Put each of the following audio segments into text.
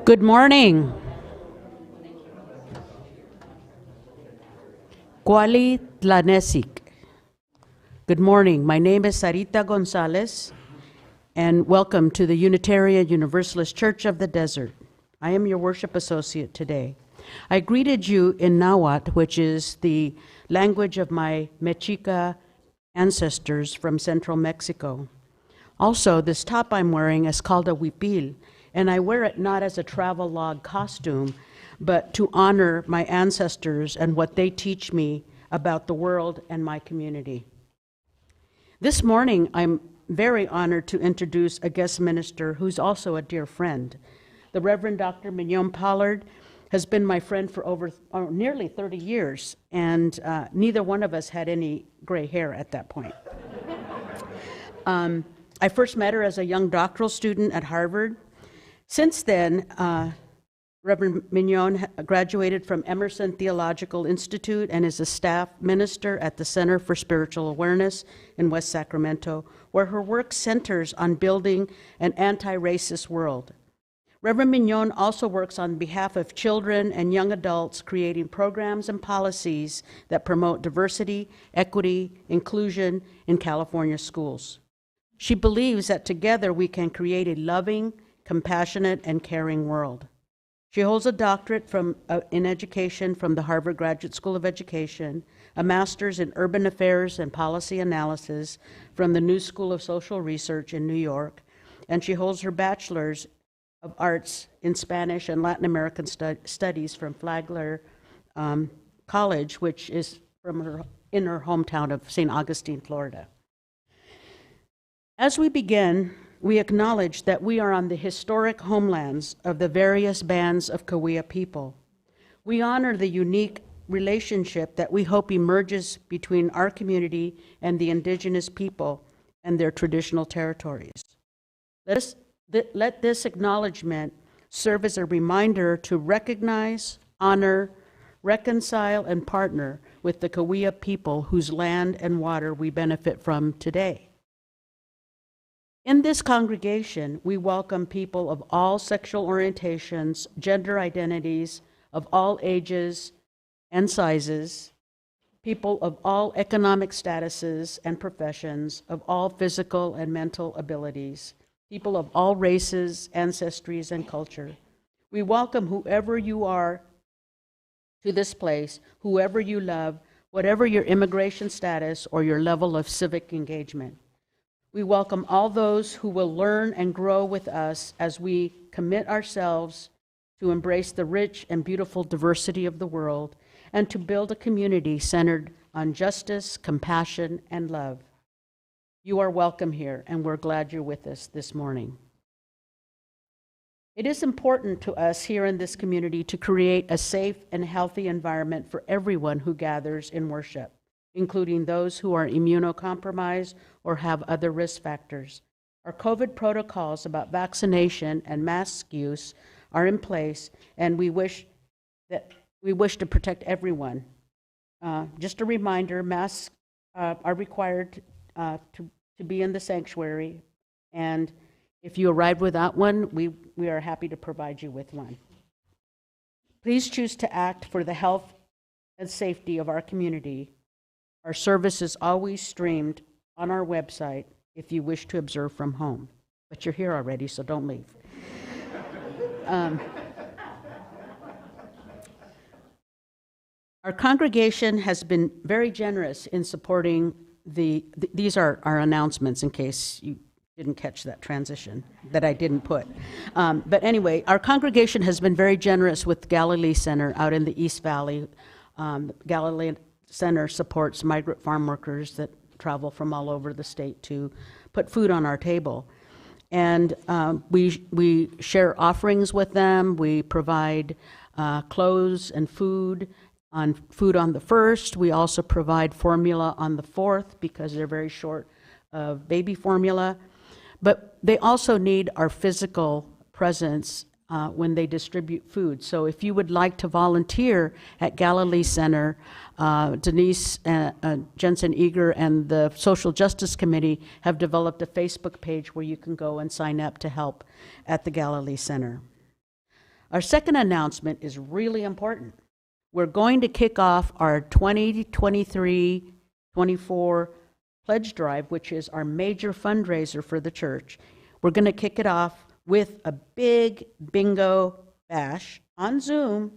Good morning. Kuali Tlanesik. Good morning. My name is Sarita Gonzales, and welcome to the Unitarian Universalist Church of the Desert. I am your worship associate today. I greeted you in Nahuatl, which is the language of my Mexica ancestors from central Mexico. Also, this top I'm wearing is called a huipil, and I wear it not as a travel log costume, but to honor my ancestors and what they teach me about the world and my community. This morning, I'm very honored to introduce a guest minister who's also a dear friend. The Reverend Dr. Mignonne Pollard has been my friend for nearly 30 years, and neither one of us had any gray hair at that point. I first met her as a young doctoral student at Harvard. Since then, Reverend Mignonne graduated from Emerson Theological Institute and is a staff minister at the Center for Spiritual Awareness in West Sacramento, where her work centers on building an anti-racist world. Reverend Mignonne also works on behalf of children and young adults, creating programs and policies that promote diversity, equity, inclusion in California schools. She believes that together we can create a loving, compassionate, and caring world. She holds a doctorate in education from the Harvard Graduate School of Education, a master's in urban affairs and policy analysis from the New School of Social Research in New York, and she holds her bachelor's of arts in Spanish and Latin American studies from Flagler College, which is in her hometown of St. Augustine, Florida. As we begin, we acknowledge that we are on the historic homelands of the various bands of Cahuilla people. We honor the unique relationship that we hope emerges between our community and the indigenous people and their traditional territories. Let this acknowledgement serve as a reminder to recognize, honor, reconcile, and partner with the Cahuilla people whose land and water we benefit from today. In this congregation, we welcome people of all sexual orientations, gender identities, of all ages and sizes, people of all economic statuses and professions, of all physical and mental abilities, people of all races, ancestries, and culture. We welcome whoever you are to this place, whoever you love, whatever your immigration status or your level of civic engagement. We welcome all those who will learn and grow with us as we commit ourselves to embrace the rich and beautiful diversity of the world and to build a community centered on justice, compassion, and love. You are welcome here, and we're glad you're with us this morning. It is important to us here in this community to create a safe and healthy environment for everyone who gathers in worship, including those who are immunocompromised or have other risk factors. Our COVID protocols about vaccination and mask use are in place, and we wish to protect everyone. Just a reminder, masks are required to be in the sanctuary, and if you arrive without one, we are happy to provide you with one. Please choose to act for the health and safety of our community. Our service is always streamed on our website if you wish to observe from home. But you're here already, so don't leave. Our congregation has been very generous in supporting these are our announcements in case you didn't catch that transition that I didn't put. But anyway, our congregation has been very generous with Galilee Center out in the East Valley. Galilee Center supports migrant farm workers that travel from all over the state to put food on our table. And we share offerings with them. We provide clothes and food on the 1st. We also provide formula on the 4th because they're very short of baby formula. But they also need our physical presence when they distribute food. So if you would like to volunteer at Galilee Center, Denise Jensen Eager and the Social Justice Committee have developed a Facebook page where you can go and sign up to help at the Galilee Center. Our second announcement is really important. We're going to kick off our 2023-24 pledge drive, which is our major fundraiser for the church. We're going to kick it off with a big bingo bash on Zoom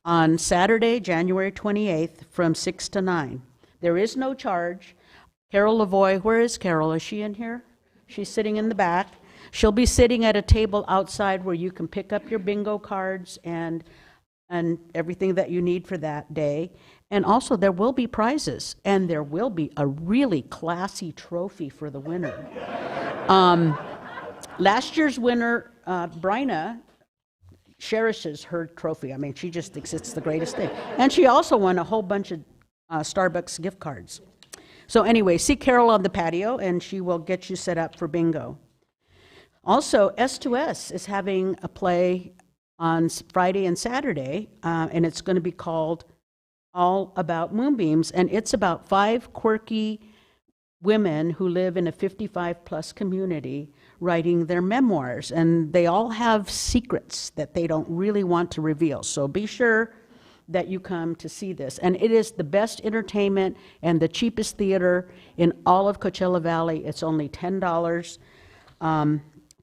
on Saturday, January 28th from 6 to 9. There is no charge. Carol Lavoie, where is Carol? Is she in here? She's sitting in the back. She'll be sitting at a table outside where you can pick up your bingo cards and everything that you need for that day. And also there will be prizes, and there will be a really classy trophy for the winner. Last year's winner, Bryna, cherishes her trophy. I mean, she just thinks it's the greatest thing. And she also won a whole bunch of Starbucks gift cards. So anyway, see Carol on the patio, and she will get you set up for bingo. Also, S2S is having a play on Friday and Saturday, and it's going to be called All About Moonbeams, and it's about 5 quirky women who live in a 55-plus community writing their memoirs, and they all have secrets that they don't really want to reveal. So be sure that you come to see this. And it is the best entertainment and the cheapest theater in all of Coachella Valley. It's only $10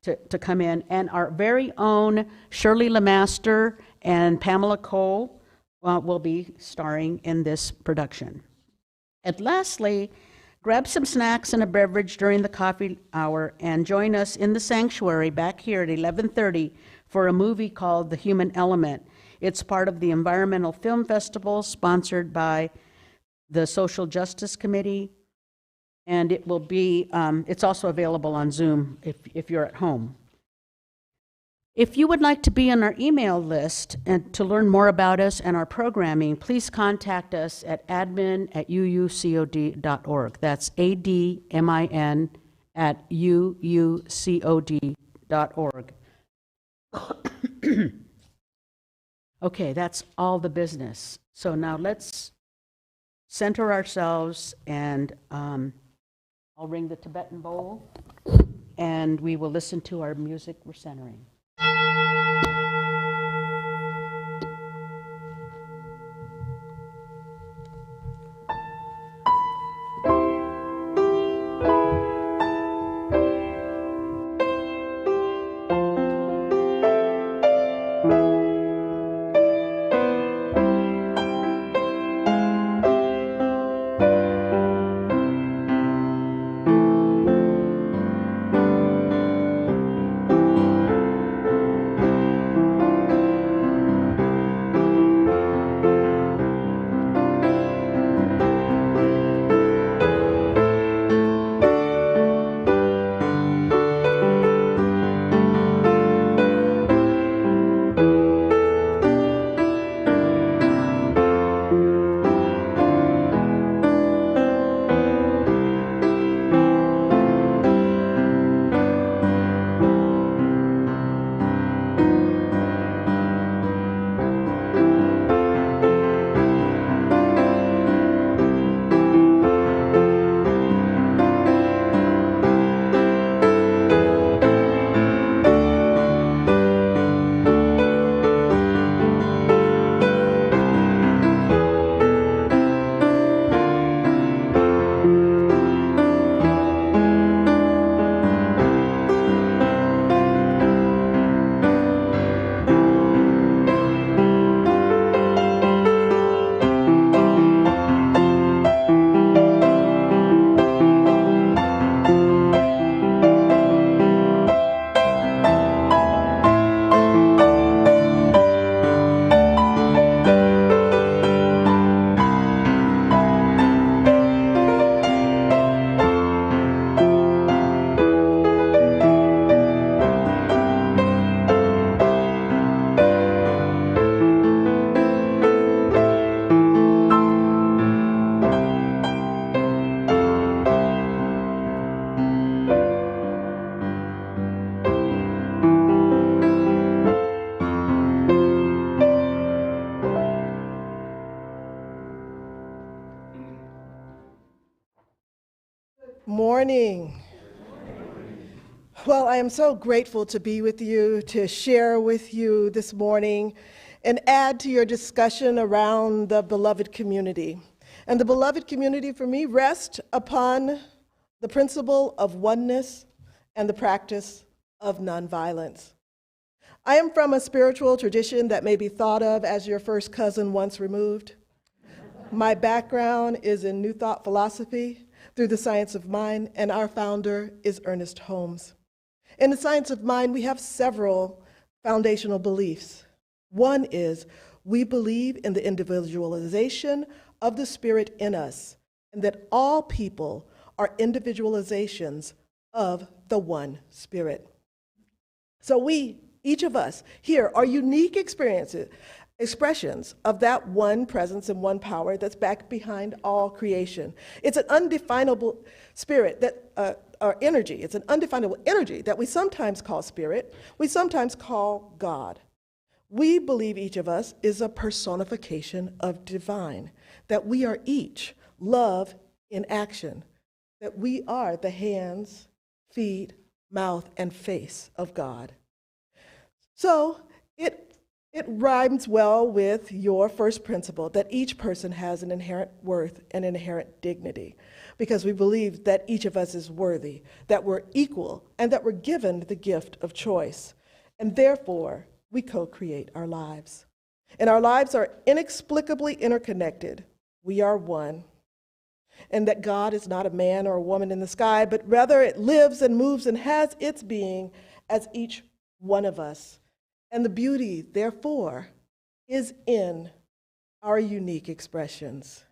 to come in. And our very own Shirley LeMaster and Pamela Cole will be starring in this production. And lastly, grab some snacks and a beverage during the coffee hour and join us in the sanctuary back here at 11:30 for a movie called The Human Element. It's part of the Environmental Film Festival sponsored by the Social Justice Committee, and it will be, it's also available on Zoom if you're at home. If you would like to be on our email list and to learn more about us and our programming, please contact us at admin@uucod.org. That's admin@uucod.org. Okay, that's all the business. So now let's center ourselves, and I'll ring the Tibetan bowl, and we will listen to our music for centering. Morning. Well, I am so grateful to be with you, to share with you this morning, and add to your discussion around the beloved community. And the beloved community for me rests upon the principle of oneness and the practice of nonviolence. I am from a spiritual tradition that may be thought of as your first cousin once removed. My background is in New Thought philosophy through the science of mind, and our founder is Ernest Holmes. In the science of mind, we have several foundational beliefs. One is we believe in the individualization of the spirit in us, and that all people are individualizations of the one spirit. So we, each of us here, are unique expressions of that one presence and one power that's back behind all creation. It's an undefinable spirit that, or energy. It's an undefinable energy that we sometimes call spirit, we sometimes call God. We believe each of us is a personification of divine, that we are each love in action, that we are the hands, feet, mouth, and face of God. So it rhymes well with your first principle, that each person has an inherent worth and an inherent dignity, because we believe that each of us is worthy, that we're equal, and that we're given the gift of choice. And therefore, we co-create our lives. And our lives are inexplicably interconnected. We are one. And that God is not a man or a woman in the sky, but rather it lives and moves and has its being as each one of us. And the beauty, therefore, is in our unique expressions.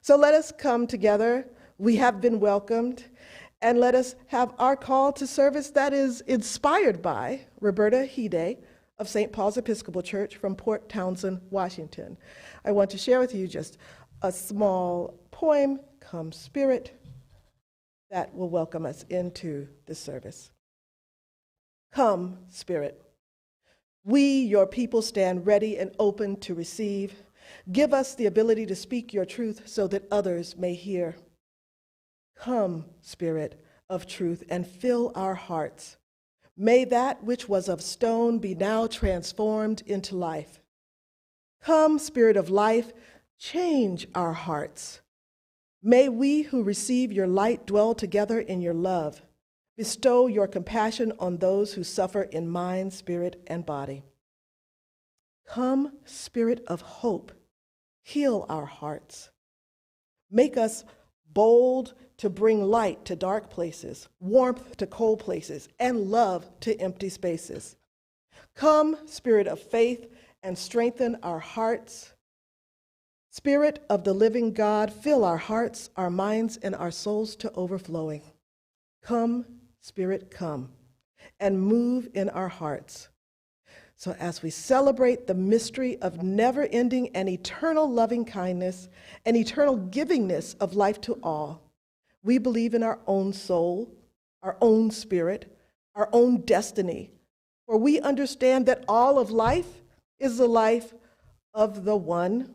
So let us come together. We have been welcomed. And let us have our call to service that is inspired by Roberta Hide of St. Paul's Episcopal Church from Port Townsend, Washington. I want to share with you just a small poem, Come Spirit, that will welcome us into the service. Come, Spirit. We, your people, stand ready and open to receive. Give us the ability to speak your truth so that others may hear. Come, Spirit of truth, and fill our hearts. May that which was of stone be now transformed into life. Come, Spirit of life, change our hearts. May we who receive your light dwell together in your love. Bestow your compassion on those who suffer in mind, spirit, and body. Come, Spirit of hope, heal our hearts. Make us bold to bring light to dark places, warmth to cold places, and love to empty spaces. Come, Spirit of faith, and strengthen our hearts. Spirit of the living God, fill our hearts, our minds, and our souls to overflowing. Come, Spirit, come, and move in our hearts. So as we celebrate the mystery of never-ending and eternal loving kindness and eternal givingness of life to all, we believe in our own soul, our own spirit, our own destiny, for we understand that all of life is the life of the one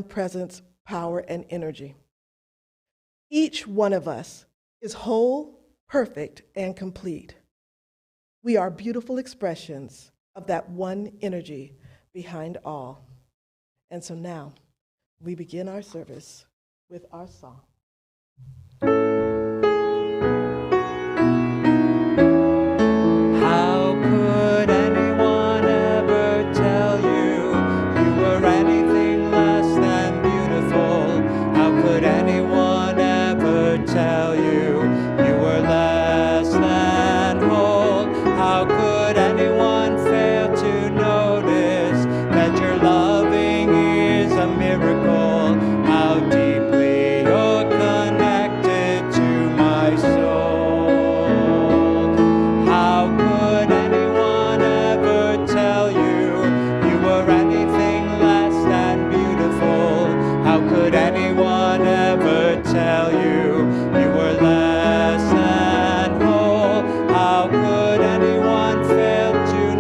presence, power, and energy. Each one of us is whole, perfect, and complete. We are beautiful expressions of that one energy behind all. And so now we begin our service with our song. How could anyone ever tell you you were anything less than beautiful? How could anyone ever tell you you were less than whole? How could anyone fail to notice that your loving is a miracle? How deeply you're connected to my soul. How could anyone ever tell you you were anything less than beautiful? How could anyone ever tell you you were less than whole? How could anyone fail to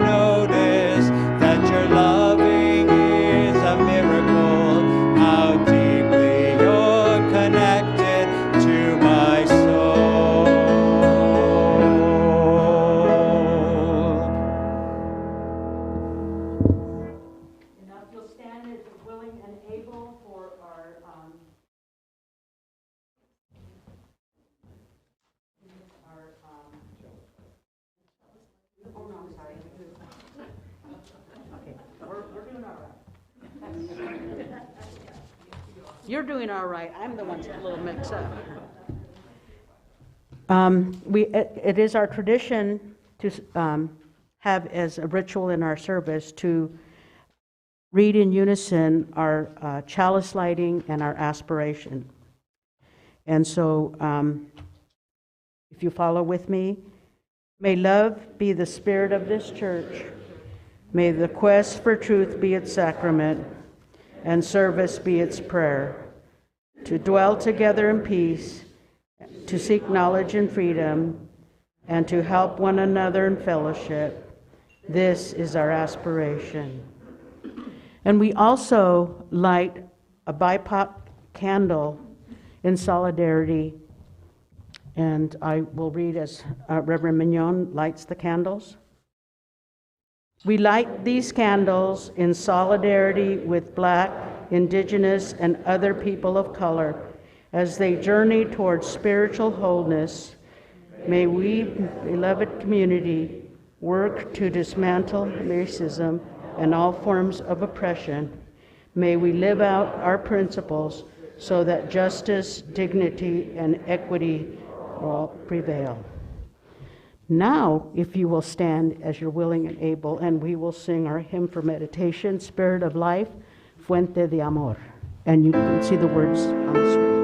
Abel for our oh no, I'm sorry. Okay, we're doing all right. You're doing all right. I'm the one that's a little mixed up. It is our tradition to have as a ritual in our service to read in unison our chalice lighting and our aspiration. And so if you follow with me, may love be the spirit of this church. May the quest for truth be its sacrament and service be its prayer. To dwell together in peace, to seek knowledge and freedom, and to help one another in fellowship. This is our aspiration. And we also light a BIPOC candle in solidarity. And I will read as Reverend Mignonne lights the candles. We light these candles in solidarity with Black, Indigenous, and other people of color as they journey towards spiritual wholeness. May we, beloved community, work to dismantle racism and all forms of oppression. May we live out our principles so that justice, dignity, and equity will prevail. Now, if you will stand as you're willing and able, and we will sing our hymn for meditation, Spirit of Life, Fuente de Amor. And you can see the words on the screen.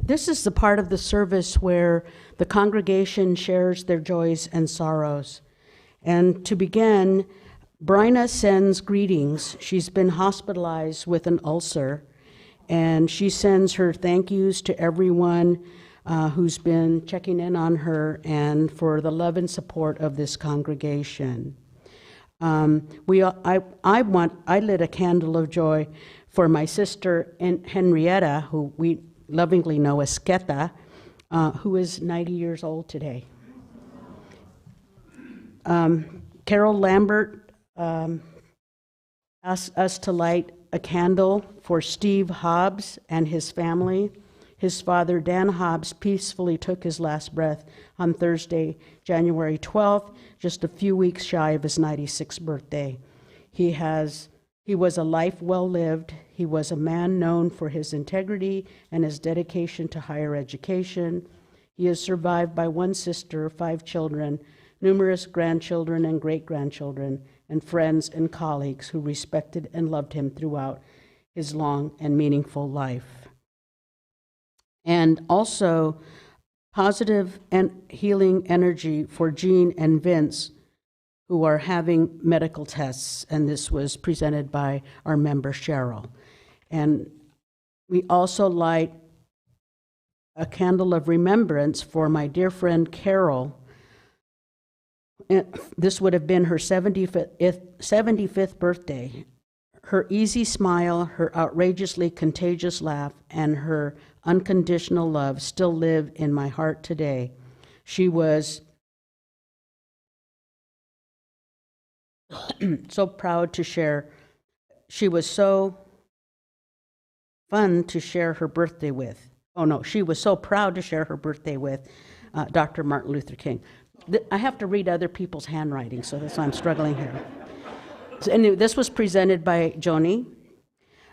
This is the part of the service where the congregation shares their joys and sorrows. And to begin, Bryna sends greetings. She's been hospitalized with an ulcer, and she sends her thank yous to everyone who's been checking in on her and for the love and support of this congregation. I lit a candle of joy for my sister Henrietta, who we lovingly know as Keta, who is 90 years old today. Carol Lambert asked us to light a candle for Steve Hobbs and his family. His father, Dan Hobbs, peacefully took his last breath on Thursday, January 12th, just a few weeks shy of his 96th birthday. He was a life well lived. He was a man known for his integrity and his dedication to higher education. He is survived by one sister, 5 children, numerous grandchildren and great-grandchildren, and friends and colleagues who respected and loved him throughout his long and meaningful life. And also, positive and healing energy for Jean and Vince, who are having medical tests, and this was presented by our member Cheryl. And we also light a candle of remembrance for my dear friend Carol. This would have been her 75th birthday. Her easy smile, her outrageously contagious laugh, and her unconditional love still live in my heart today. She was so proud to share. She was so fun to share her birthday with. Oh no, she was so proud to share her birthday with Dr. Martin Luther King. I have to read other people's handwriting, so that's why I'm struggling here. So anyway, this was presented by Joni.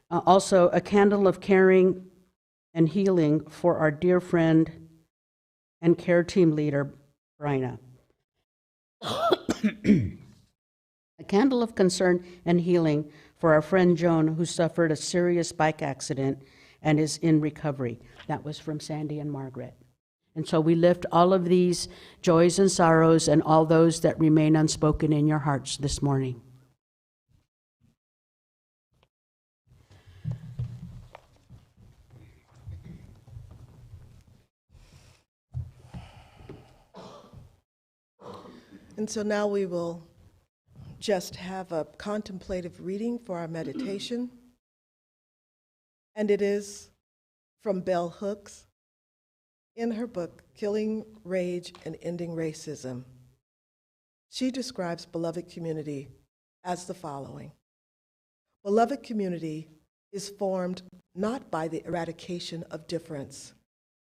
Also, a candle of caring and healing for our dear friend and care team leader, Bryna. A candle of concern and healing for our friend Joan, who suffered a serious bike accident and is in recovery. That was from Sandy and Margaret. And so we lift all of these joys and sorrows and all those that remain unspoken in your hearts this morning. And so now we will just have a contemplative reading for our meditation. And it is from Bell Hooks in her book, Killing Rage and Ending Racism. She describes beloved community as the following. Beloved community is formed not by the eradication of difference,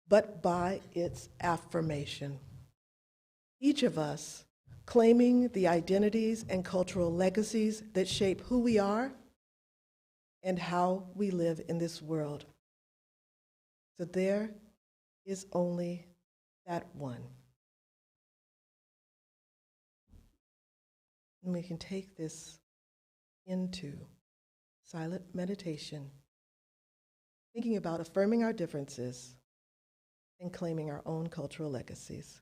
but by its affirmation. Each of us claiming the identities and cultural legacies that shape who we are and how we live in this world. So there is only that one. And we can take this into silent meditation, thinking about affirming our differences and claiming our own cultural legacies.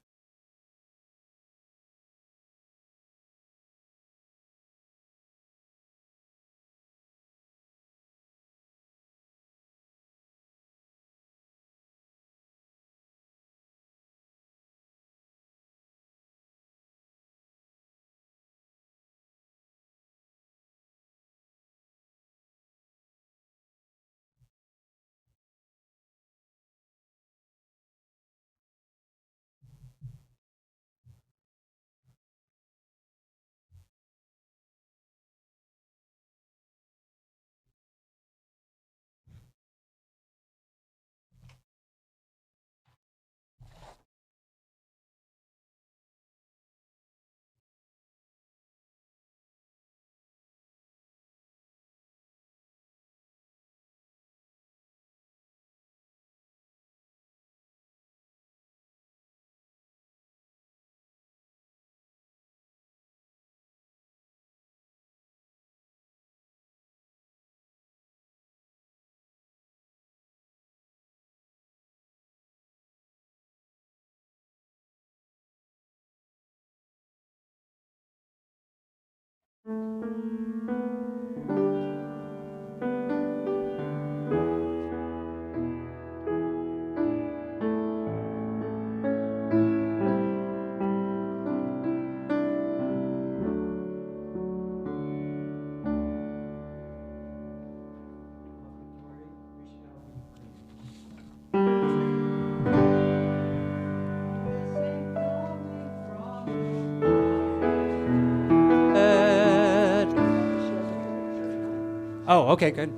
Oh, okay, good.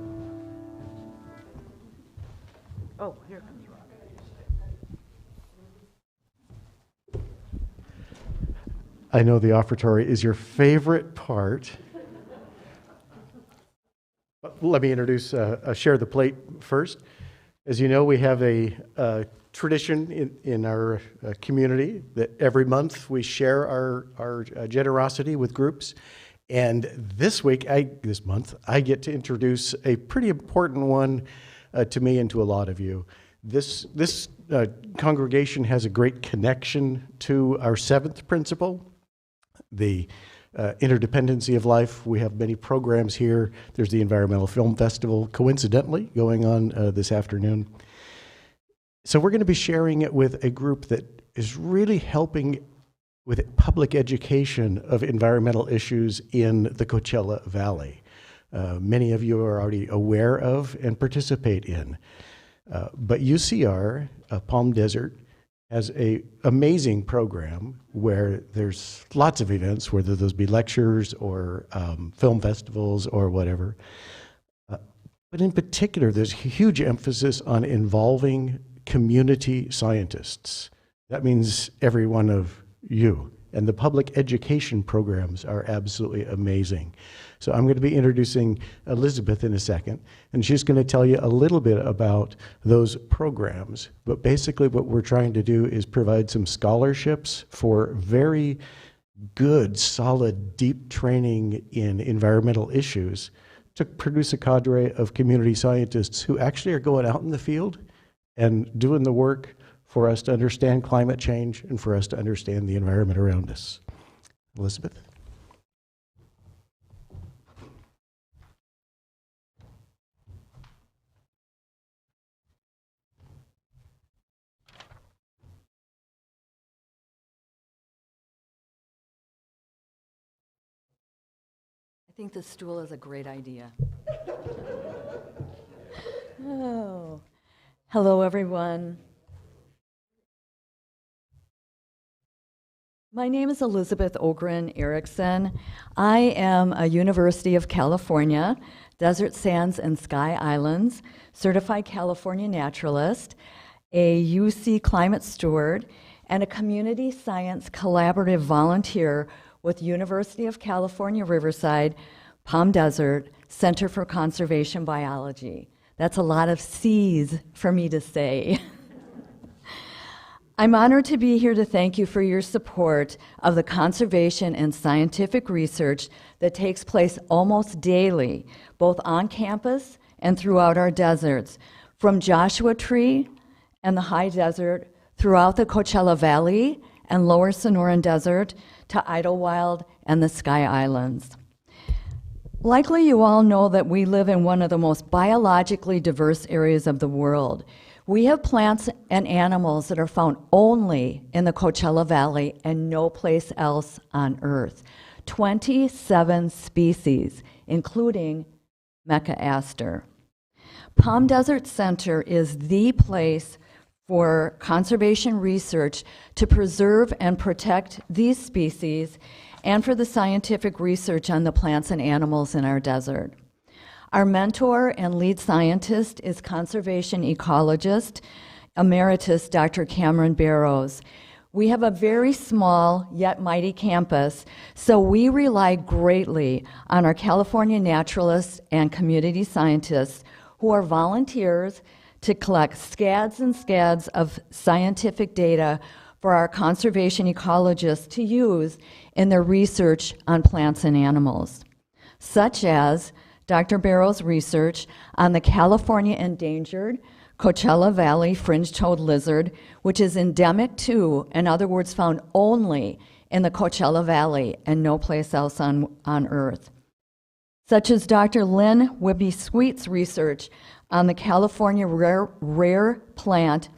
Oh, here comes Rob. I know the offertory is your favorite part. Let me introduce Share the Plate first. As you know, we have a tradition in our community that every month we share our generosity with groups. And this month, I get to introduce a pretty important one to me and to a lot of you. This congregation has a great connection to our seventh principle, the interdependency of life. We have many programs here. There's the Environmental Film Festival, coincidentally, going on this afternoon. So we're going to be sharing it with a group that is really helping with public education of environmental issues in the Coachella Valley. Many of you are already aware of and participate in. But UCR, Palm Desert, has an amazing program where there's lots of events, whether those be lectures or film festivals or whatever. But in particular, there's a huge emphasis on involving community scientists. That means every one of you. And the public education programs are absolutely amazing. So I'm going to be introducing Elizabeth in a second, and she's going to tell you a little bit about those programs. But basically what we're trying to do is provide some scholarships for very good, solid, deep training in environmental issues to produce a cadre of community scientists who actually are going out in the field and doing the work for us to understand climate change and for us to understand the environment around us. Elizabeth? I think the stool is a great idea. Oh. Hello, everyone. My name is Elizabeth Ogren Erickson. I am a University of California, Desert Sands and Sky Islands, certified California naturalist, a UC climate steward, and a community science collaborative volunteer with University of California, Riverside, Palm Desert, Center for Conservation Biology. That's a lot of C's for me to say. I'm honored to be here to thank you for your support of the conservation and scientific research that takes place almost daily, both on campus and throughout our deserts, from Joshua Tree and the high desert throughout the Coachella Valley and Lower Sonoran Desert to Idlewild and the Sky Islands. Likely you all know that we live in one of the most biologically diverse areas of the world. We have plants and animals that are found only in the Coachella Valley and no place else on Earth. 27 species, including Mecca aster. Palm Desert Center is the place for conservation research to preserve and protect these species and for the scientific research on the plants and animals in our desert. Our mentor and lead scientist is conservation ecologist emeritus Dr. Cameron Barrows. We have a very small yet mighty campus, so we rely greatly on our California naturalists and community scientists who are volunteers to collect scads and scads of scientific data for our conservation ecologists to use in their research on plants and animals, such as Dr. Barrows' research on the California endangered Coachella Valley fringe-toed lizard, which is endemic to, in other words, found only in the Coachella Valley and no place else on Earth, such as Dr. Lynn Wibby-Sweet's research on the California rare plant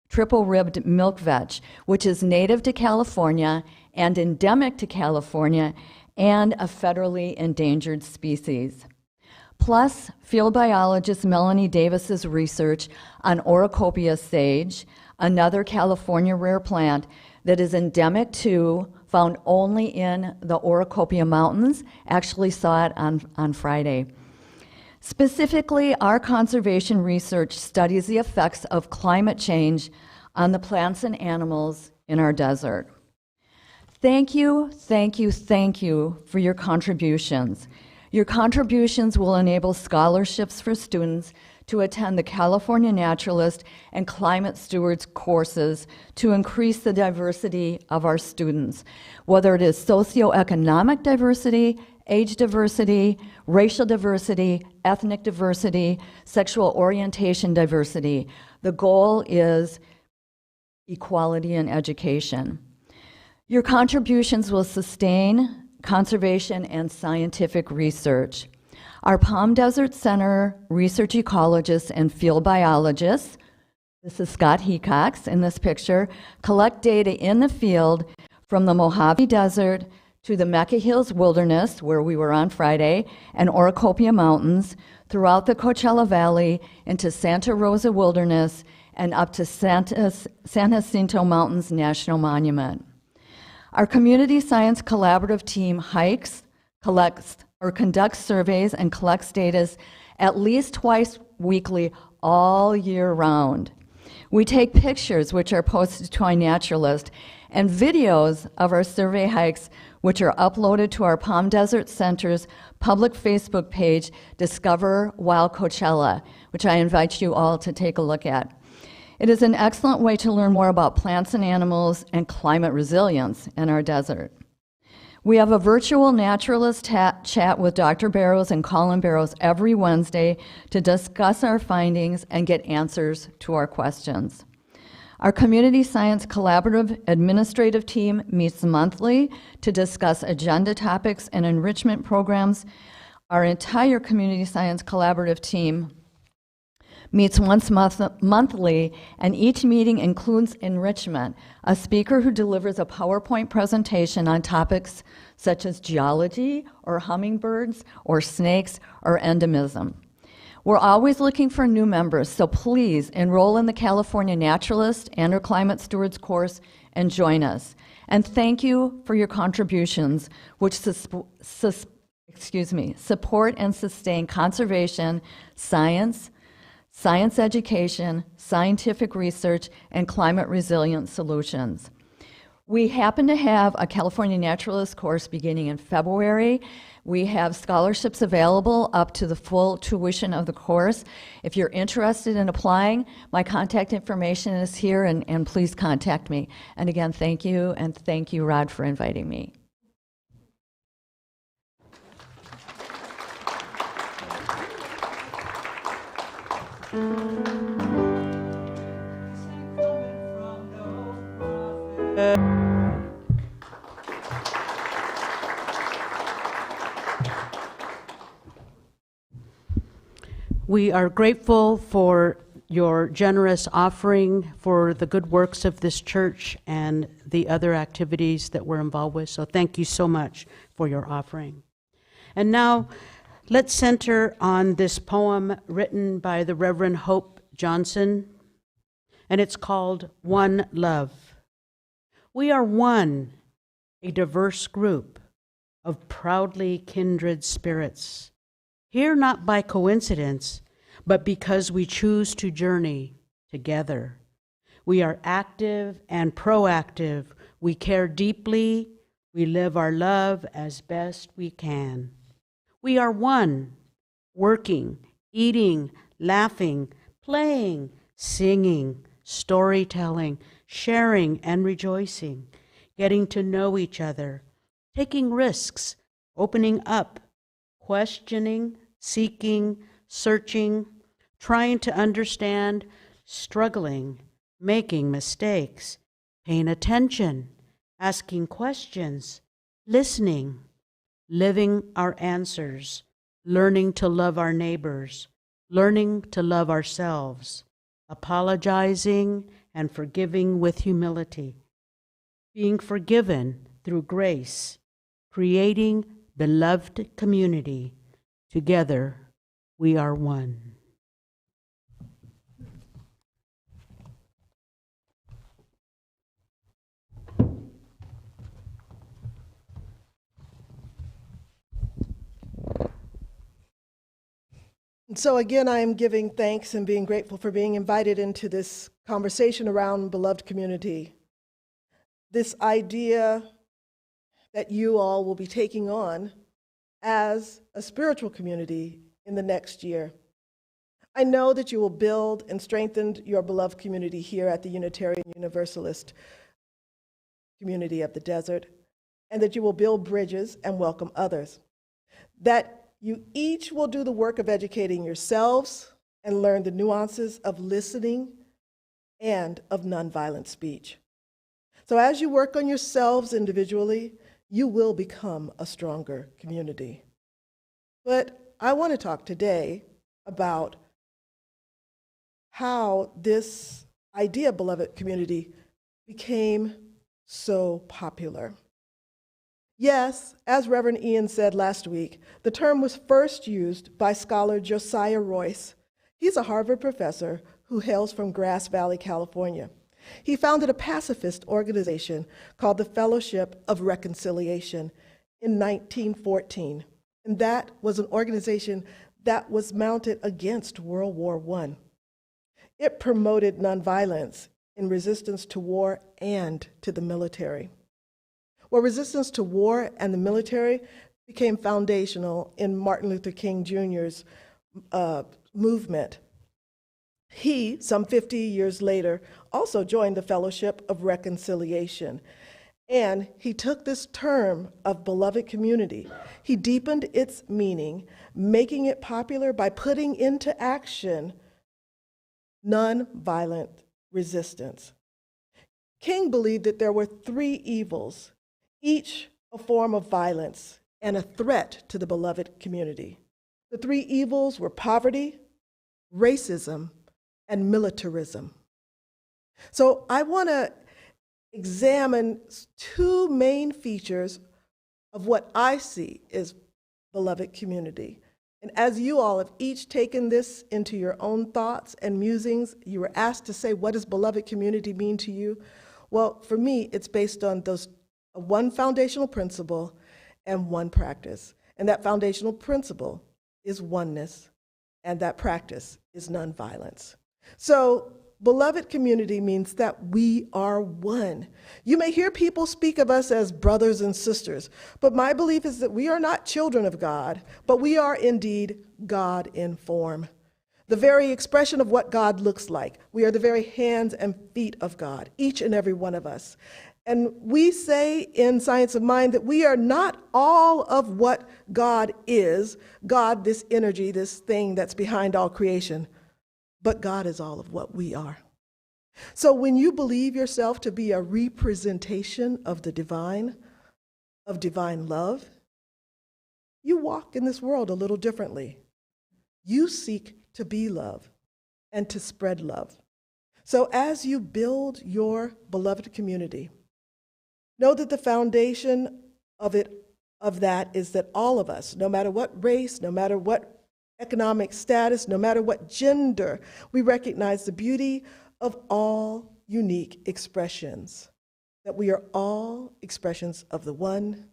triple-ribbed milkvetch, which is native to California and endemic to California and a federally endangered species. Plus, field biologist Melanie Davis's research on Orocopia sage, another California rare plant that is endemic to, found only in the Orocopia Mountains. Actually saw it on Friday. Specifically, our conservation research studies the effects of climate change on the plants and animals in our desert. Thank you, thank you, thank you for your contributions. Your contributions will enable scholarships for students to attend the California Naturalist and Climate Stewards courses to increase the diversity of our students, whether it is socioeconomic diversity, age diversity, racial diversity, ethnic diversity, sexual orientation diversity. The goal is equality in education. Your contributions will sustain conservation and scientific research. Our Palm Desert Center research ecologists and field biologists, this is Scott Hecox in this picture, collect data in the field from the Mojave Desert to the Mecca Hills Wilderness, where we were on Friday, and Oricopia Mountains, throughout the Coachella Valley, into Santa Rosa Wilderness, and up to San Jacinto Mountains National Monument. Our Community Science Collaborative team hikes, collects, or conducts surveys and collects data at least twice weekly all year round. We take pictures which are posted to iNaturalist and videos of our survey hikes which are uploaded to our Palm Desert Center's public Facebook page, Discover Wild Coachella, which I invite you all to take a look at. It is an excellent way to learn more about plants and animals and climate resilience in our desert. We have a virtual naturalist chat with Dr. Barrows and Colin Barrows every Wednesday to discuss our findings and get answers to our questions. Our Community Science Collaborative administrative team meets monthly to discuss agenda topics and enrichment programs. Our entire Community Science Collaborative team meets once monthly, and each meeting includes enrichment, a speaker who delivers a PowerPoint presentation on topics such as geology, or hummingbirds, or snakes, or endemism. We're always looking for new members, so please enroll in the California Naturalist and or Climate Stewards course and join us. And thank you for your contributions, which support and sustain conservation, science education, scientific research, and climate resilient solutions. We happen to have a California Naturalist course beginning in February. We have scholarships available up to the full tuition of the course. If you're interested in applying, my contact information is here, and please contact me. And again, thank you, and thank you, Rod, for inviting me. We are grateful for your generous offering for the good works of this church and the other activities that we're involved with. So thank you so much for your offering. And now let's center on this poem written by the Reverend Hope Johnson, and it's called One Love. We are one, a diverse group of proudly kindred spirits, here not by coincidence, but because we choose to journey together. We are active and proactive. We care deeply. We live our love as best we can. We are one, working, eating, laughing, playing, singing, storytelling, sharing and rejoicing, getting to know each other, taking risks, opening up, questioning, seeking, searching, trying to understand, struggling, making mistakes, paying attention, asking questions, listening, living our answers, learning to love our neighbors, learning to love ourselves, apologizing and forgiving with humility, being forgiven through grace, creating beloved community. Together, we are one. And so again, I am giving thanks and being grateful for being invited into this conversation around beloved community. This idea that you all will be taking on as a spiritual community in the next year. I know that you will build and strengthen your beloved community here at the Unitarian Universalist community of the desert, and that you will build bridges and welcome others. That you each will do the work of educating yourselves and learn the nuances of listening and of nonviolent speech. So as you work on yourselves individually, you will become a stronger community. But I want to talk today about how this idea, beloved community, became so popular. Yes, as Reverend Ian said last week, the term was first used by scholar Josiah Royce. He's a Harvard professor who hails from Grass Valley, California. He founded a pacifist organization called the Fellowship of Reconciliation in 1914, and that was an organization that was mounted against World War I. It promoted nonviolence in resistance to war and to the military. Well, resistance to war and the military became foundational in Martin Luther King Jr.'s movement. He, some 50 years later, also joined the Fellowship of Reconciliation. And he took this term of beloved community, he deepened its meaning, making it popular by putting into action nonviolent resistance. King believed that there were three evils, each a form of violence and a threat to the beloved community. The three evils were poverty, racism, and militarism. So I want to examine two main features of what I see as beloved community. And as you all have each taken this into your own thoughts and musings, you were asked to say, what does beloved community mean to you? Well, for me, it's based on those one foundational principle and one practice. And that foundational principle is oneness, and that practice is nonviolence. So, beloved community means that we are one. You may hear people speak of us as brothers and sisters, but my belief is that we are not children of God, but we are indeed God in form. The very expression of what God looks like. We are the very hands and feet of God, each and every one of us. And we say in Science of Mind that we are not all of what God is, God, this energy, this thing that's behind all creation, but God is all of what we are. So when you believe yourself to be a representation of the divine, of divine love, you walk in this world a little differently. You seek to be love and to spread love. So as you build your beloved community, know that the foundation of that is that all of us, no matter what race, no matter what economic status, no matter what gender, we recognize the beauty of all unique expressions, that we are all expressions of the one,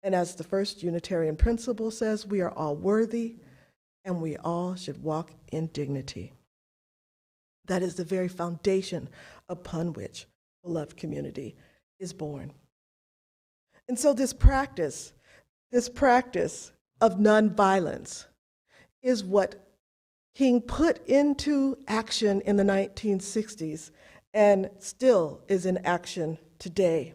and as the first Unitarian principle says, we are all worthy, and we all should walk in dignity. That is the very foundation upon which beloved community is born. And so this practice of nonviolence is what King put into action in the 1960s and still is in action today.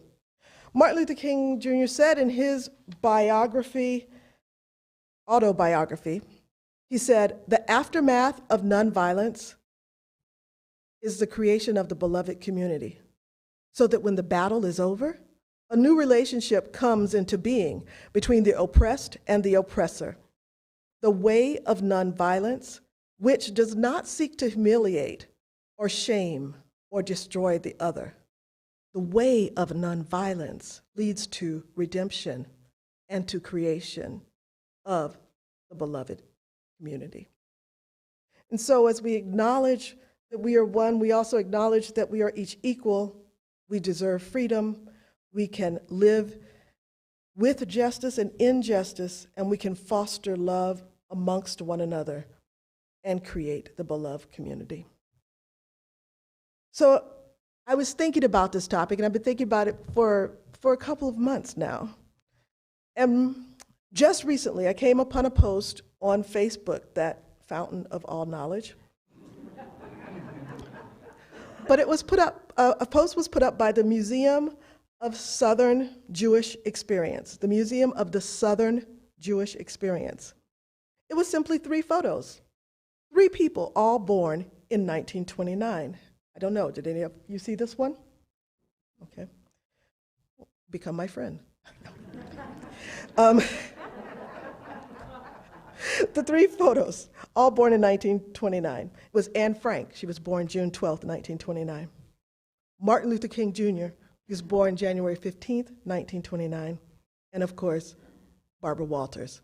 Martin Luther King Jr. said in his autobiography, he said, "The aftermath of nonviolence is the creation of the beloved community, so that when the battle is over, a new relationship comes into being between the oppressed and the oppressor. The way of nonviolence, which does not seek to humiliate or shame or destroy the other. The way of nonviolence leads to redemption and to creation of the beloved community." And so as we acknowledge that we are one, we also acknowledge that we are each equal, we deserve freedom, we can live with justice and in justice, and we can foster love amongst one another. and create the beloved community. So I was thinking about this topic, and I've been thinking about it for a couple of months now. And just recently, I came upon a post on Facebook, that fountain of all knowledge. But it was put up, a post was put up by the Museum of Southern Jewish Experience, the Museum of the Southern Jewish Experience. It was simply 3 photos, 3 people, all born in 1929. I don't know, did any of you see this one? Okay, become my friend. The 3 photos, all born in 1929. It was Anne Frank. She was born June 12th, 1929. Martin Luther King Jr. He was born January 15th, 1929. And of course, Barbara Walters,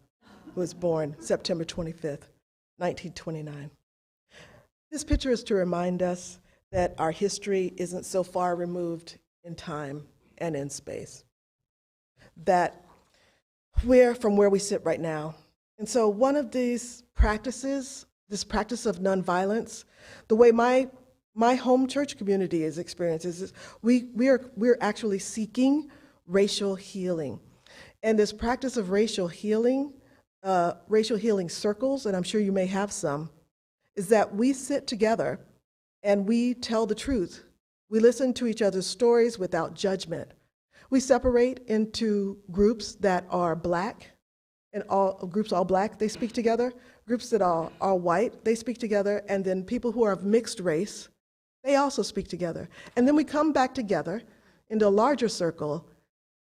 who was born September 25th, 1929. This picture is to remind us that our history isn't so far removed in time and in space, that we're from where we sit right now. And so one of these practices, this practice of nonviolence, the way my home church community is experiencing is we're actually seeking racial healing. And this practice of racial healing circles, and I'm sure you may have some, is that we sit together and we tell the truth. We listen to each other's stories without judgment. We separate into groups that are Black, and groups all Black, they speak together. Groups that are white, they speak together. And then people who are of mixed race, they also speak together. And then we come back together into a larger circle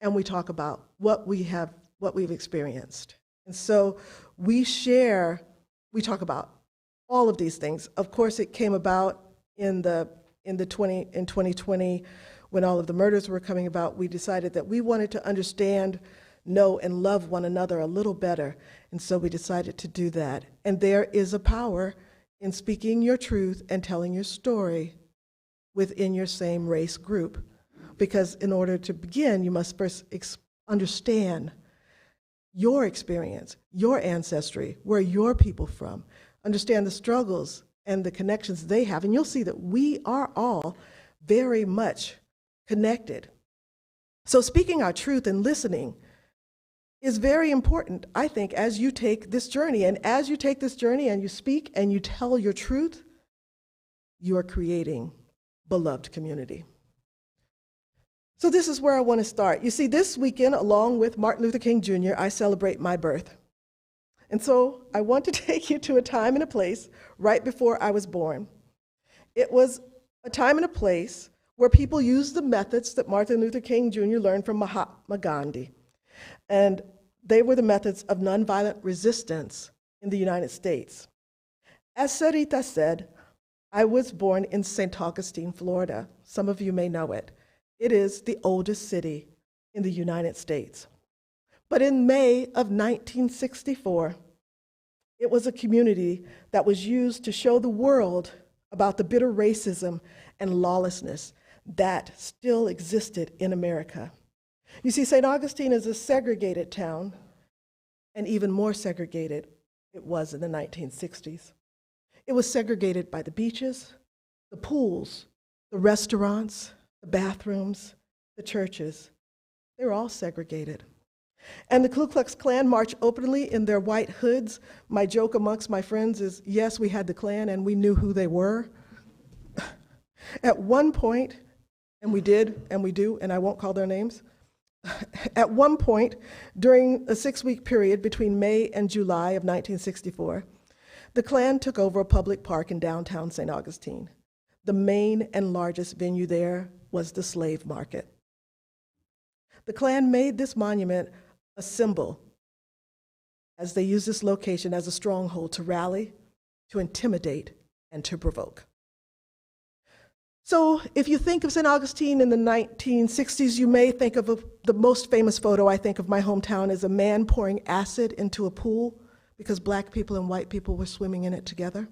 and we talk about what we've experienced. And so we talk about all of these things. Of course, it came about in 2020, when all of the murders were coming about. We decided that we wanted to understand, know, and love one another a little better. And so we decided to do that. And there is a power in speaking your truth and telling your story within your same race group. Because in order to begin, you must first understand your experience, your ancestry, where your people from, understand the struggles and the connections they have. And you'll see that we are all very much connected. So speaking our truth and listening is very important, I think, as you take this journey. And as you take this journey and you speak and you tell your truth, you are creating beloved community. So this is where I want to start. You see, this weekend, along with Martin Luther King Jr., I celebrate my birth. And so I want to take you to a time and a place right before I was born. It was a time and a place where people used the methods that Martin Luther King Jr. learned from Mahatma Gandhi. And they were the methods of nonviolent resistance in the United States. As Sarita said, I was born in St. Augustine, Florida. Some of you may know it. It is the oldest city in the United States. But in May of 1964, it was a community that was used to show the world about the bitter racism and lawlessness that still existed in America. You see, St. Augustine is a segregated town, and even more segregated it was in the 1960s. It was segregated by the beaches, the pools, the restaurants, the bathrooms, the churches. They were all segregated. And the Ku Klux Klan marched openly in their white hoods. My joke amongst my friends is, yes, we had the Klan and we knew who they were. At one point, and we did, and we do, and I won't call their names. At one point, during a 6-week period between May and July of 1964, the Klan took over a public park in downtown St. Augustine. The main and largest venue there was the slave market. The Klan made this monument a symbol as they used this location as a stronghold to rally, to intimidate, and to provoke. So if you think of St. Augustine in the 1960s, you may think of the most famous photo I think of my hometown is a man pouring acid into a pool because Black people and white people were swimming in it together.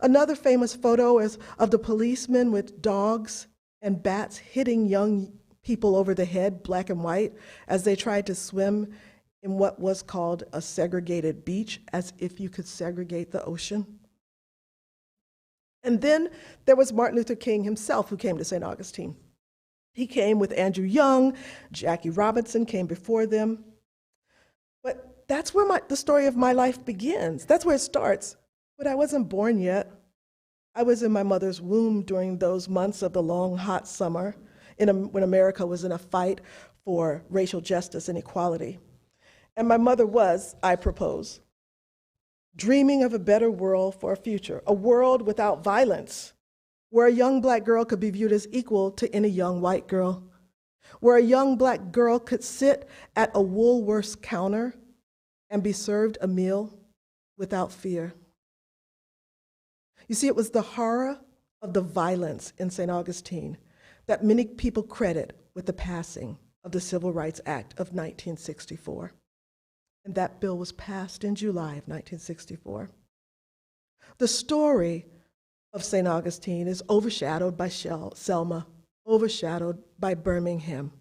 Another famous photo is of the policemen with dogs and bats hitting young people over the head, Black and white, as they tried to swim in what was called a segregated beach, as if you could segregate the ocean. And then there was Martin Luther King himself, who came to St. Augustine. He came with Andrew Young, Jackie Robinson came before them. But that's where the story of my life begins. That's where it starts. But I wasn't born yet. I was in my mother's womb during those months of the long, hot summer when America was in a fight for racial justice and equality. And my mother was, I propose, dreaming of a better world for a future, a world without violence, where a young black girl could be viewed as equal to any young white girl, where a young black girl could sit at a Woolworth's counter and be served a meal without fear. You see, it was the horror of the violence in St. Augustine that many people credit with the passing of the Civil Rights Act of 1964. And that bill was passed in July of 1964. The story of St. Augustine is overshadowed by Selma, overshadowed by Birmingham,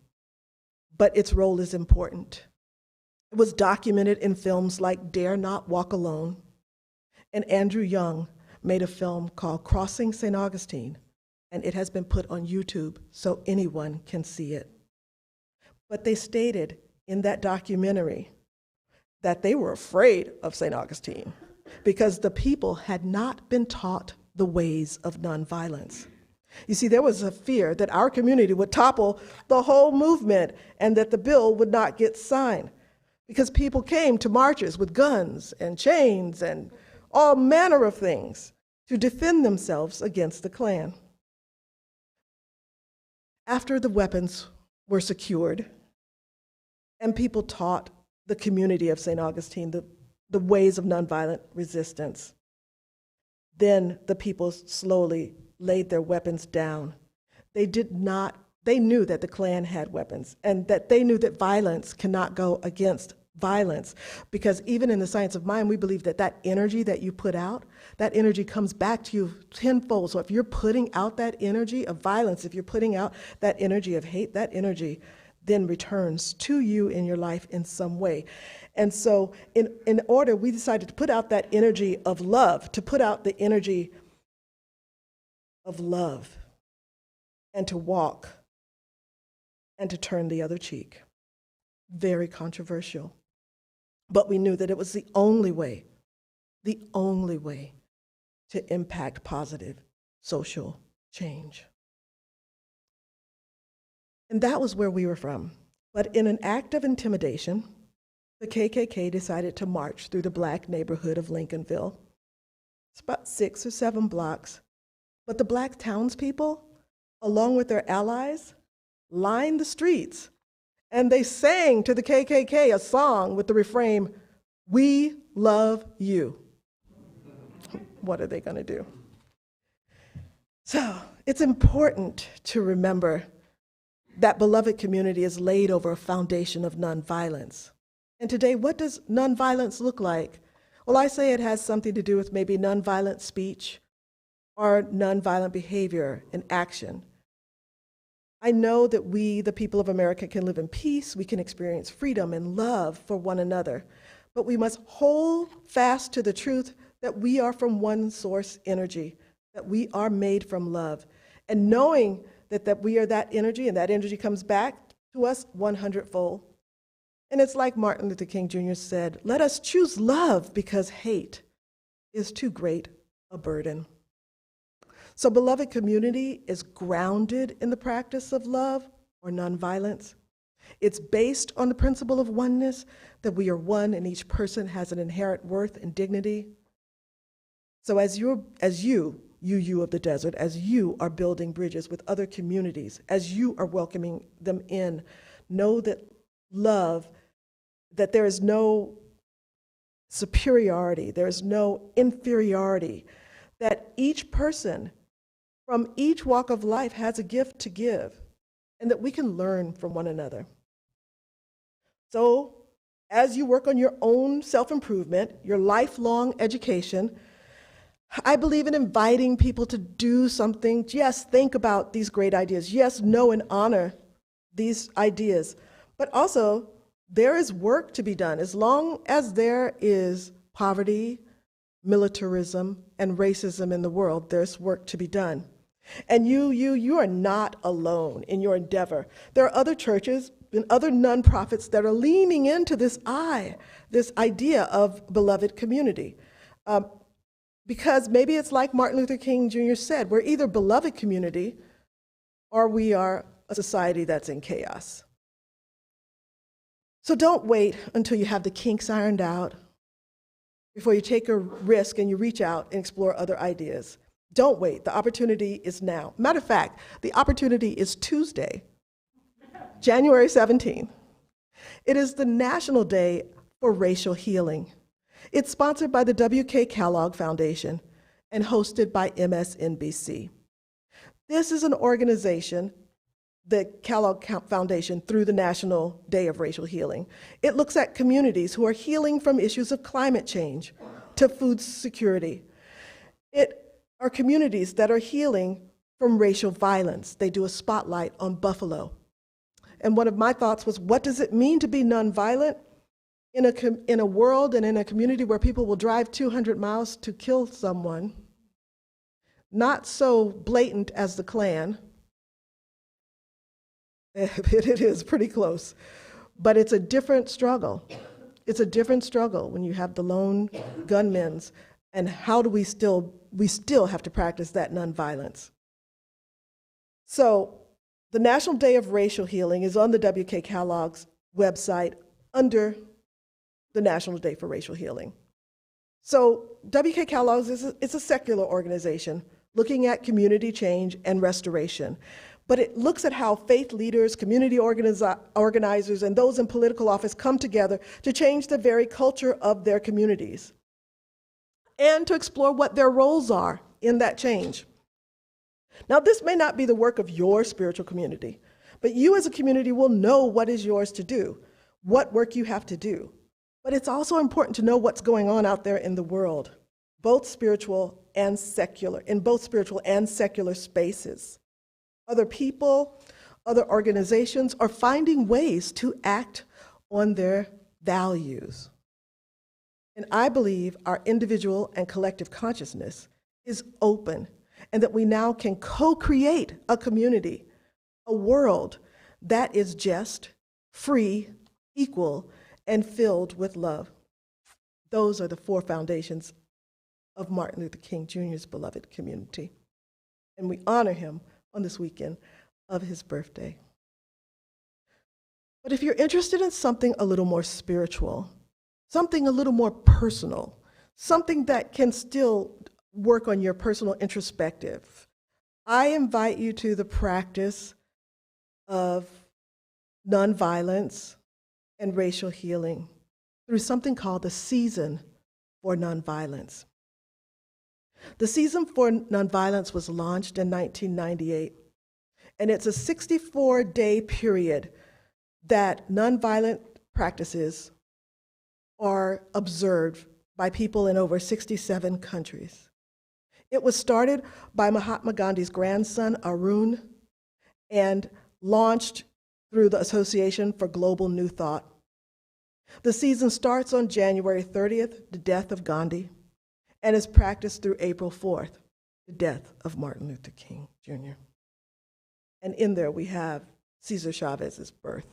but its role is important. It was documented in films like Dare Not Walk Alone, and Andrew Young made a film called Crossing St. Augustine, and it has been put on YouTube so anyone can see it. But they stated in that documentary that they were afraid of St. Augustine because the people had not been taught the ways of nonviolence. You see, there was a fear that our community would topple the whole movement and that the bill would not get signed because people came to marches with guns and chains and all manner of things to defend themselves against the Klan. After the weapons were secured and people taught the community of St. Augustine the ways of nonviolent resistance, then the people slowly laid their weapons down. They knew that the Klan had weapons and that they knew that violence cannot go against violence, because even in the science of mind, we believe that that energy that you put out, that energy comes back to you tenfold. So if you're putting out that energy of violence, if you're putting out that energy of hate, that energy then returns to you in your life in some way. And so in order, we decided to put out that energy of love, to put out the energy of love, and to walk and to turn the other cheek. Very controversial. But we knew that it was the only way to impact positive social change. And that was where we were from. But in an act of intimidation, the KKK decided to march through the black neighborhood of Lincolnville. It's about 6 or 7 blocks. But the black townspeople, along with their allies, lined the streets, and they sang to the KKK a song with the refrain, "We love you." What are they going to do? So it's important to remember that beloved community is laid over a foundation of nonviolence. And today, what does nonviolence look like? Well, I say it has something to do with maybe nonviolent speech or nonviolent behavior and action. I know that we, the people of America, can live in peace, we can experience freedom and love for one another, but we must hold fast to the truth that we are from one source energy, that we are made from love, and knowing that we are that energy, and that energy comes back to us 100-fold. And it's like Martin Luther King Jr. said, let us choose love because hate is too great a burden. So beloved community is grounded in the practice of love or nonviolence. It's based on the principle of oneness, that we are one and each person has an inherent worth and dignity. So as you of the desert, as you are building bridges with other communities, as you are welcoming them in, know that love, that there is no superiority, there is no inferiority, that each person from each walk of life has a gift to give, and that we can learn from one another. So as you work on your own self-improvement, your lifelong education, I believe in inviting people to do something. Yes, think about these great ideas. Yes, know and honor these ideas. But also, there is work to be done. As long as there is poverty, militarism, and racism in the world, there's work to be done. And you are not alone in your endeavor. There are other churches and other nonprofits that are leaning into this idea of beloved community. Because maybe it's like Martin Luther King Jr. said, we're either beloved community or we are a society that's in chaos. So don't wait until you have the kinks ironed out before you take a risk and you reach out and explore other ideas. Don't wait. The opportunity is now. Matter of fact, the opportunity is Tuesday, January 17th. It is the National Day for Racial Healing. It's sponsored by the W.K. Kellogg Foundation and hosted by MSNBC. This is an organization, the Kellogg Foundation, through the National Day of Racial Healing. It looks at communities who are healing from issues of climate change to food security. It are communities that are healing from racial violence. They do a spotlight on Buffalo. And one of my thoughts was, what does it mean to be nonviolent in a world and in a community where people will drive 200 miles to kill someone? Not so blatant as the Klan. It is pretty close, but it's a different struggle. It's a different struggle when you have the lone gunmen, and how do we still have to practice that nonviolence. So the National Day of Racial Healing is on the W.K. Kellogg's website under the National Day for Racial Healing. So W.K. Kellogg's is a secular organization looking at community change and restoration. But it looks at how faith leaders, community organizers, and those in political office come together to change the very culture of their communities and to explore what their roles are in that change. Now, this may not be the work of your spiritual community, but you as a community will know what is yours to do, what work you have to do. But it's also important to know what's going on out there in the world, both spiritual and secular, in both spiritual and secular spaces. Other people, other organizations are finding ways to act on their values. And I believe our individual and collective consciousness is open, and that we now can co-create a community, a world that is just, free, equal, and filled with love. Those are the four foundations of Martin Luther King Jr.'s beloved community. And we honor him on this weekend of his birthday. But if you're interested in something a little more spiritual, something a little more personal, something that can still work on your personal introspective, I invite you to the practice of nonviolence and racial healing through something called the Season for Nonviolence. The Season for Nonviolence was launched in 1998, and it's a 64-day period that nonviolent practices are observed by people in over 67 countries. It was started by Mahatma Gandhi's grandson, Arun, and launched through the Association for Global New Thought. The season starts on January 30th, the death of Gandhi, and is practiced through April 4th, the death of Martin Luther King Jr. And in there we have Cesar Chavez's birth,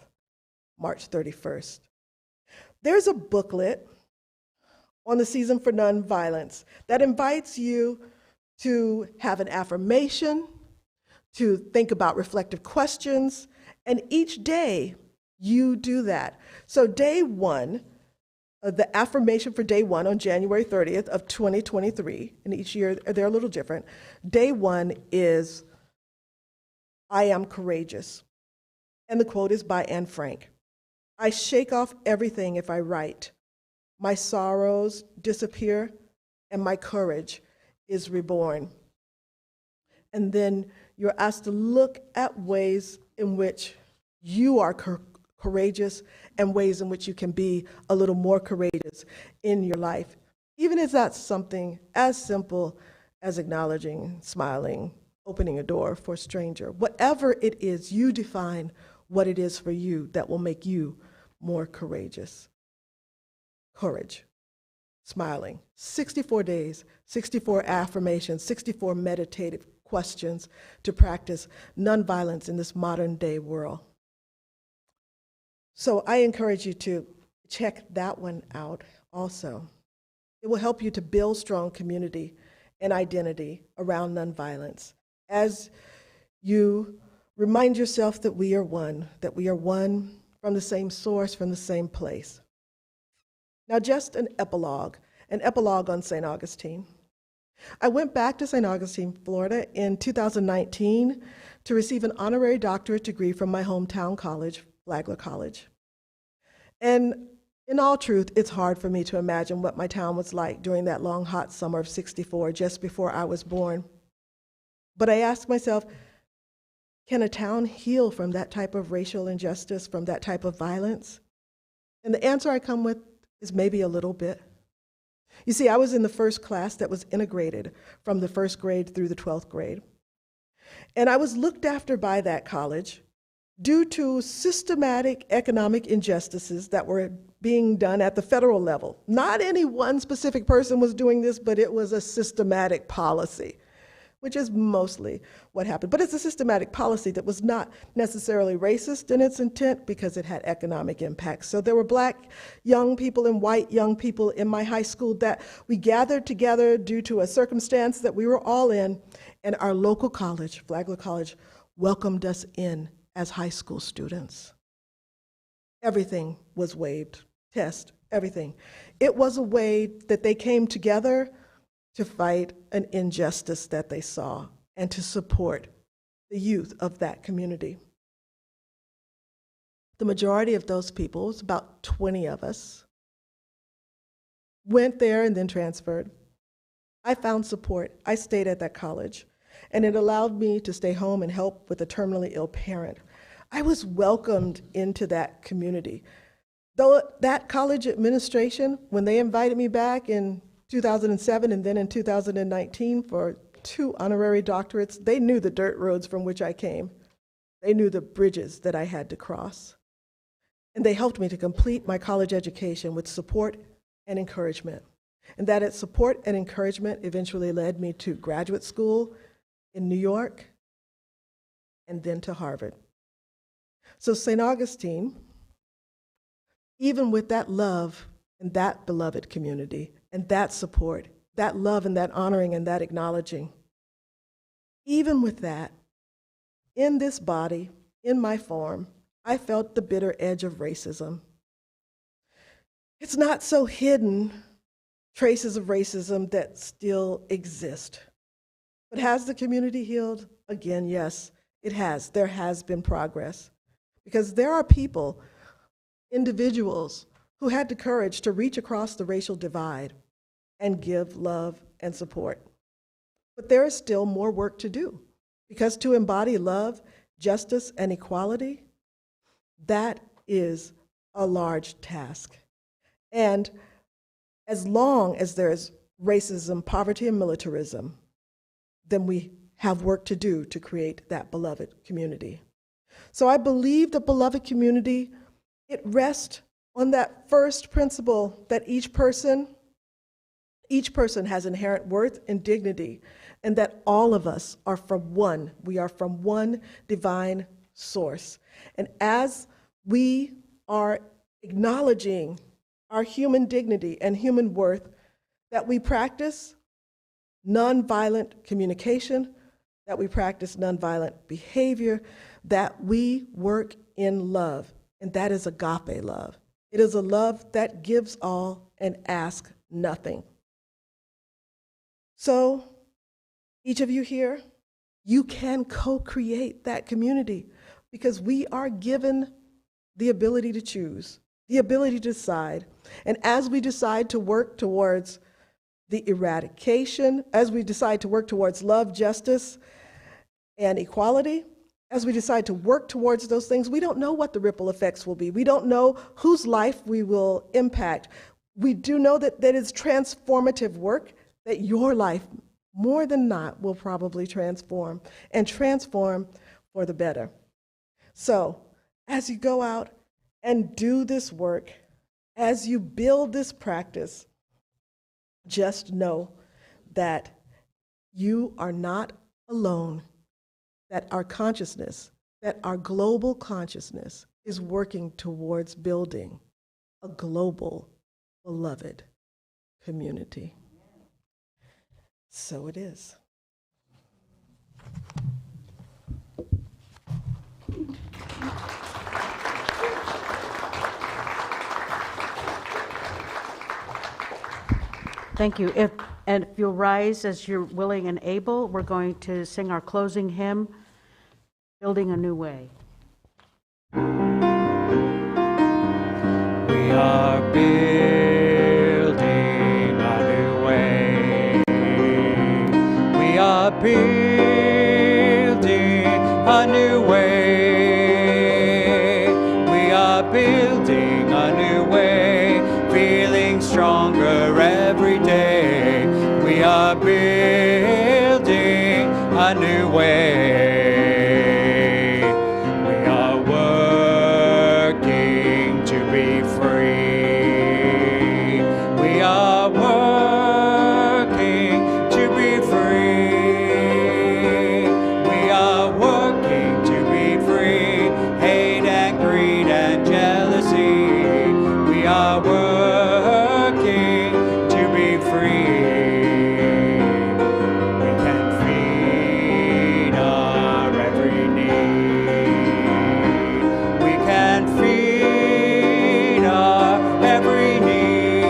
March 31st. There's a booklet on the Season for Nonviolence that invites you to have an affirmation, to think about reflective questions, and each day you do that. So day one, the affirmation for day one on January 30th of 2023, and each year they're a little different. Day one is, I am courageous. And the quote is by Anne Frank. I shake off everything if I write. My sorrows disappear and my courage is reborn. And then you're asked to look at ways in which you are courageous and ways in which you can be a little more courageous in your life, even if that's something as simple as acknowledging, smiling, opening a door for a stranger. Whatever it is, you define what it is for you that will make you more courageous. Courage. Smiling. 64 days, 64 affirmations, 64 meditative questions to practice nonviolence in this modern day world. So I encourage you to check that one out also. It will help you to build strong community and identity around nonviolence as you remind yourself that we are one from the same source, from the same place. Now, just an epilogue on St. Augustine. I went back to St. Augustine, Florida in 2019 to receive an honorary doctorate degree from my hometown college, Flagler College. And in all truth, it's hard for me to imagine what my town was like during that long, hot summer of '64, just before I was born. But I asked myself, can a town heal from that type of racial injustice, from that type of violence? And the answer I come with is maybe a little bit. You see, I was in the first class that was integrated from the first grade through the 12th grade. And I was looked after by that college due to systematic economic injustices that were being done at the federal level. Not any one specific person was doing this, but it was a systematic policy, which is mostly what happened. But it's a systematic policy that was not necessarily racist in its intent because it had economic impacts. So there were black young people and white young people in my high school that we gathered together due to a circumstance that we were all in, and our local college, Flagler College, welcomed us in as high school students. Everything was waived, test, everything. It was a way that they came together to fight an injustice that they saw and to support the youth of that community. The majority of those people, it was about 20 of us, went there and then transferred. I found support. I stayed at that college, and it allowed me to stay home and help with a terminally ill parent. I was welcomed into that community. Though that college administration, when they invited me back in 2007 and then in 2019 for 2 honorary doctorates, they knew the dirt roads from which I came. They knew the bridges that I had to cross. And they helped me to complete my college education with support and encouragement. And that support and encouragement eventually led me to graduate school in New York and then to Harvard. So St. Augustine, even with that love and that beloved community and that support, that love and that honoring and that acknowledging, even with that, in this body, in my form, I felt the bitter edge of racism. It's not so hidden, traces of racism that still exist. But has the community healed? Again, yes, it has. There has been progress. Because there are people, individuals, who had the courage to reach across the racial divide and give love and support. But there is still more work to do, because to embody love, justice, and equality, that is a large task. And as long as there is racism, poverty, and militarism, then we have work to do to create that beloved community. So I believe the beloved community, it rests on that first principle that each person has inherent worth and dignity, and that all of us are from one. We are from one divine source. And as we are acknowledging our human dignity and human worth, that we practice nonviolent communication, that we practice nonviolent behavior, that we work in love, and that is agape love. It is a love that gives all and asks nothing. So, each of you here, you can co-create that community, because we are given the ability to choose, the ability to decide. And as we decide to work towards the eradication, as we decide to work towards love, justice, and equality, as we decide to work towards those things, we don't know what the ripple effects will be. We don't know whose life we will impact. We do know that it's transformative work, that your life, more than not, will probably transform, and transform for the better. So, as you go out and do this work, as you build this practice, just know that you are not alone, that our consciousness, that our global consciousness is working towards building a global, beloved community. So it is. Thank you. If you'll rise as you're willing and able, we're going to sing our closing hymn, Building a New Way. We are building a new way. We are building a new way. We are building a new way, feeling stronger every day. We are building a new way. We are working to be free. We are working to be free. We are working to be free. Hate and greed and jealousy. We are working to be free. We can feed our every need. We can feed our every need.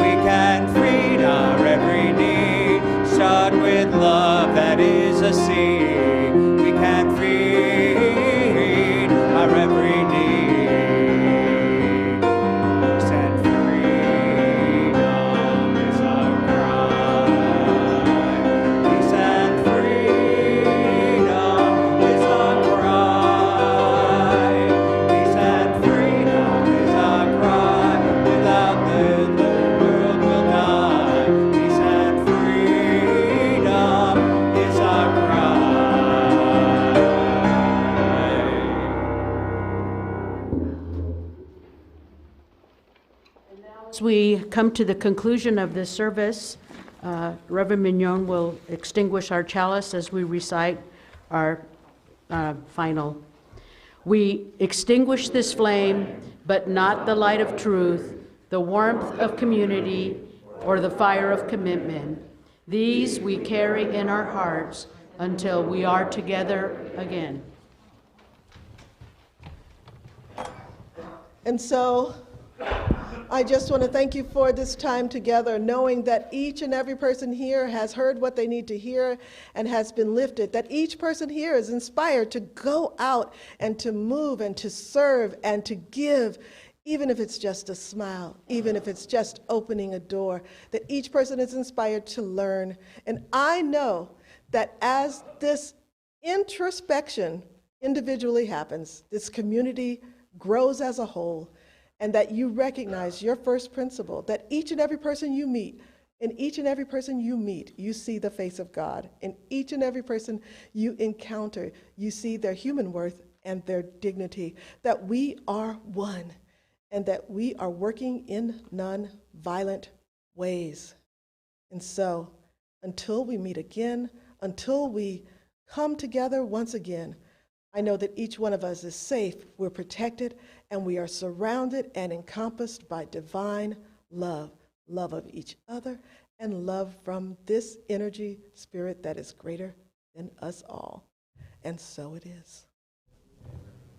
We can feed our every need. Start with love that is a seed. We can feed our every need. Set freedom is our cry. Peace and freedom is our cry. Peace and freedom is our cry. Without this, the world will die. Peace and freedom is our cry. As we come to the conclusion of this service, Reverend Mignonne will extinguish our chalice as we recite our final. We extinguish this flame, but not the light of truth, the warmth of community, or the fire of commitment. These we carry in our hearts until we are together again. And so I just want to thank you for this time together, knowing that each and every person here has heard what they need to hear and has been lifted, that each person here is inspired to go out and to move and to serve and to give, even if it's just a smile, even if it's just opening a door, that each person is inspired to learn. And I know that as this introspection individually happens, this community grows as a whole, and that you recognize your first principle, that each and every person you meet, in each and every person you meet, you see the face of God. In each and every person you encounter, you see their human worth and their dignity, that we are one, and that we are working in non-violent ways. And so, until we meet again, until we come together once again, I know that each one of us is safe, we're protected, and we are surrounded and encompassed by divine love, love of each other, and love from this energy spirit that is greater than us all. And so it is.